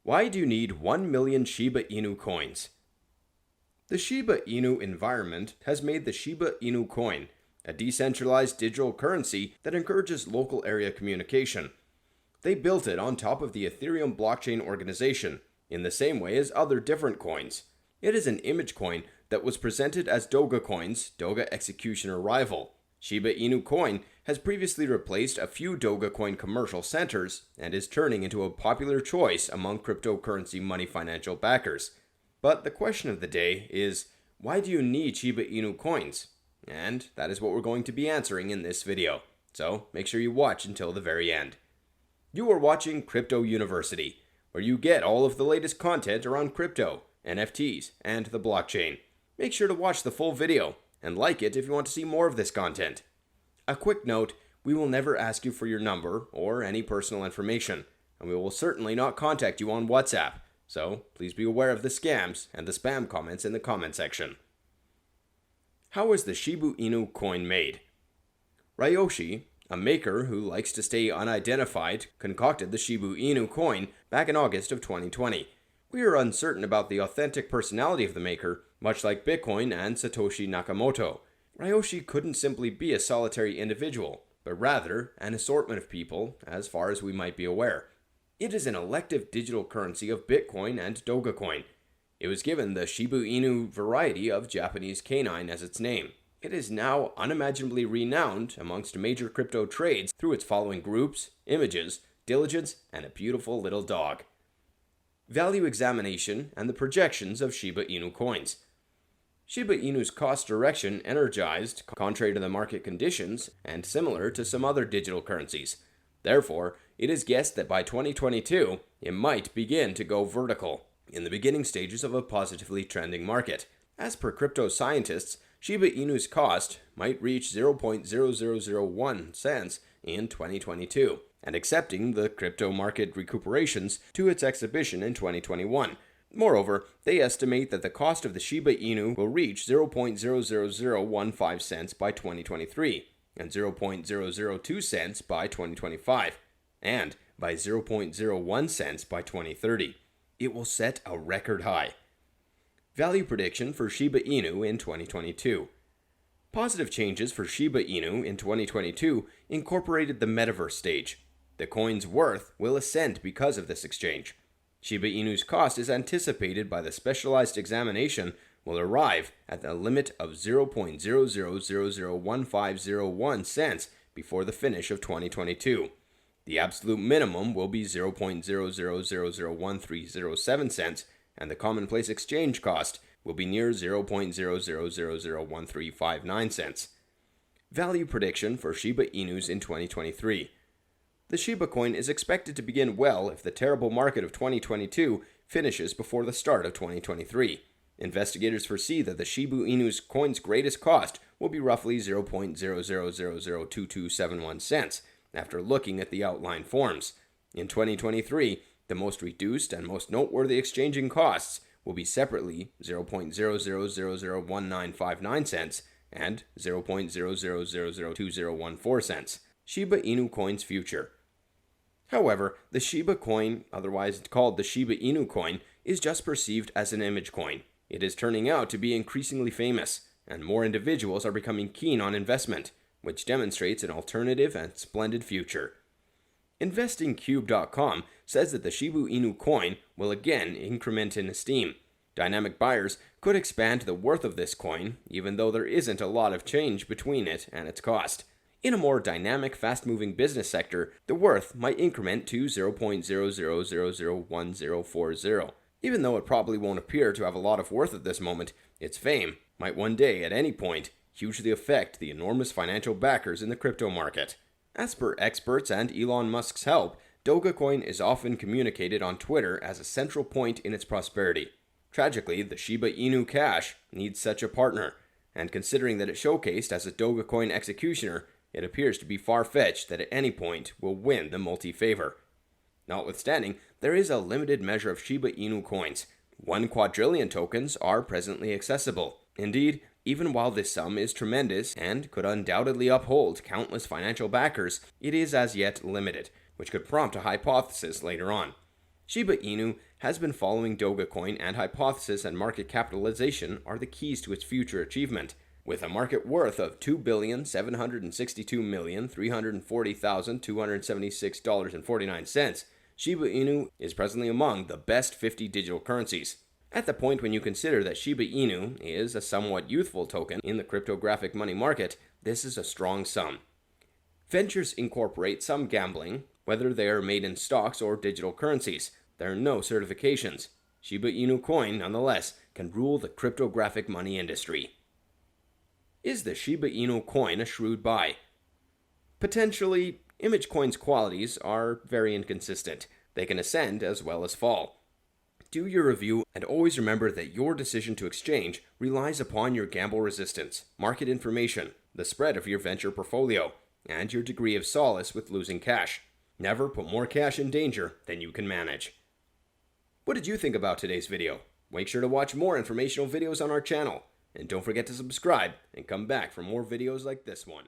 Why do you need 1 million Shiba Inu coins? The Shiba Inu environment has made the Shiba Inu coin a decentralized digital currency that encourages local area communication. They built it on top of the Ethereum blockchain organization, in the same way as other different coins. It is an image coin that was presented as Dogecoin's Doge executioner rival. Shiba Inu coin has previously replaced a few Dogecoin commercial centers and is turning into a popular choice among cryptocurrency money financial backers. But the question of the day is, why do you need Shiba Inu coins? And that is what we're going to be answering in this video. So make sure you watch until the very end. You are watching Crypto University, where you get all of the latest content around crypto, NFTs, and the blockchain. Make sure to watch the full video and like it if you want to see more of this content. A quick note, we will never ask you for your number or any personal information, and we will certainly not contact you on WhatsApp, so please be aware of the scams and the spam comments in the comment section. How is the Shiba Inu coin made? Ryoshi, a maker who likes to stay unidentified, concocted the Shiba Inu coin back in August of 2020. We are uncertain about the authentic personality of the maker, much like Bitcoin and Satoshi Nakamoto. Ryoshi couldn't simply be a solitary individual, but rather an assortment of people, as far as we might be aware. It is an elective digital currency of Bitcoin and Dogecoin. It was given the Shiba Inu variety of Japanese canine as its name. It is now unimaginably renowned amongst major crypto trades through its following groups, images, diligence, and a beautiful little dog. Value examination and the projections of Shiba Inu coins. Shiba Inu's cost direction energized, contrary to the market conditions, and similar to some other digital currencies. Therefore, it is guessed that by 2022, it might begin to go vertical, in the beginning stages of a positively trending market. As per crypto scientists, Shiba Inu's cost might reach 0.0001 cents in 2022, and accepting the crypto market recuperations to its exhibition in 2021. Moreover, they estimate that the cost of the Shiba Inu will reach 0.00015 cents by 2023, and 0.002 cents by 2025, and by 0.01 cents by 2030. It will set a record high. Value prediction for Shiba Inu in 2022. Positive changes for Shiba Inu in 2022 incorporated the metaverse stage. The coin's worth will ascend because of this exchange. Shiba Inu's cost is anticipated by the specialized examination will arrive at the limit of 0.00001501 cents before the finish of 2022. The absolute minimum will be 0.00001307 cents, and the commonplace exchange cost will be near 0.00001359 cents. Value prediction for Shiba Inus in 2023. The Shiba coin is expected to begin well if the terrible market of 2022 finishes before the start of 2023. Investigators foresee that the Shiba Inu's coin's greatest cost will be roughly 0.00002271 cents after looking at the outline forms. In 2023, the most reduced and most noteworthy exchanging costs will be separately 0.00001959 cents and 0.00002014 cents. Shiba Inu coin's future. However, the Shiba coin, otherwise called the Shiba Inu coin, is just perceived as an image coin. It is turning out to be increasingly famous, and more individuals are becoming keen on investment, which demonstrates an alternative and splendid future. InvestingCube.com says that the Shiba Inu coin will again increment in esteem. Dynamic buyers could expand the worth of this coin, even though there isn't a lot of change between it and its cost. In a more dynamic, fast-moving business sector, the worth might increment to 0.00001040. Even though it probably won't appear to have a lot of worth at this moment, its fame might one day, at any point, hugely affect the enormous financial backers in the crypto market. As per experts and Elon Musk's help, Dogecoin is often communicated on Twitter as a central point in its prosperity. Tragically, the Shiba Inu Cash needs such a partner, and considering that it showcased as a Dogecoin executioner, it appears to be far-fetched that at any point will win the multi-favor. Notwithstanding, there is a limited measure of Shiba Inu coins. 1 quadrillion tokens are presently accessible. Indeed, even while this sum is tremendous and could undoubtedly uphold countless financial backers, it is as yet limited, which could prompt a hypothesis later on. Shiba Inu has been following Dogecoin, and hypothesis and market capitalization are the keys to its future achievement. With a market worth of $2,762,340,276.49, Shiba Inu is presently among the best 50 digital currencies. At the point when you consider that Shiba Inu is a somewhat youthful token in the cryptographic money market, this is a strong sum. Ventures incorporate some gambling, whether they are made in stocks or digital currencies. There are no certifications. Shiba Inu coin, nonetheless, can rule the cryptographic money industry. Is the Shiba Inu coin a shrewd buy? Potentially. Imagecoin's qualities are very inconsistent. They can ascend as well as fall. Do your review, and always remember that your decision to exchange relies upon your gamble resistance, market information, the spread of your venture portfolio, and your degree of solace with losing cash. Never put more cash in danger than you can manage. What did you think about today's video? Make sure to watch more informational videos on our channel. And don't forget to subscribe and come back for more videos like this one.